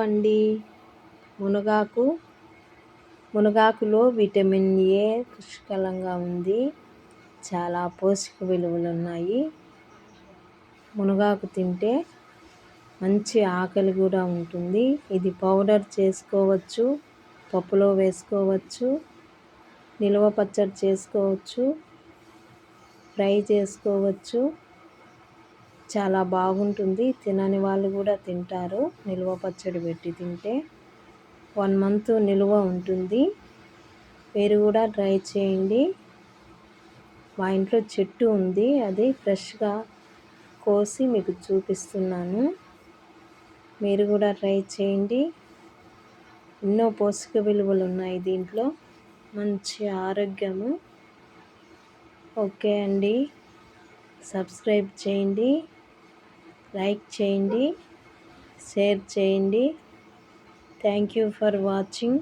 అండి మునగాకులో vitamin A పుష్కలంగా ఉంది. చాలా పోషక విలువలు ఉన్నాయి. మునగాకు తింటే మంచి ఆకలి కూడా ఉంటుంది. ఇది పౌడర్ చేసుకోవచ్చు, పప్పులో వేసుకోవచ్చు, నిల్వ పచ్చడి చేసుకోవచ్చు, ఫ్రై చేసుకోవచ్చు. చాలా బాగుంటుంది. తినని వాళ్ళు కూడా తింటారు. నిల్వ పచ్చడి పెట్టి తింటే 1 మంత్ నిల్వ ఉంటుంది. మీరు కూడా ట్రై చేయండి. మా ఇంట్లో చెట్టు ఉంది, అది ఫ్రెష్గా కోసి మీకు చూపిస్తున్నాను. మీరు కూడా ట్రై చేయండి. ఎన్నో పోషక విలువలు ఉన్నాయి దీంట్లో. మంచి ఆరోగ్యము. ఓకే అండి, సబ్స్క్రైబ్ చేయండి, లైక్ చేయండి, షేర్ చేయండి. Thank you for watching.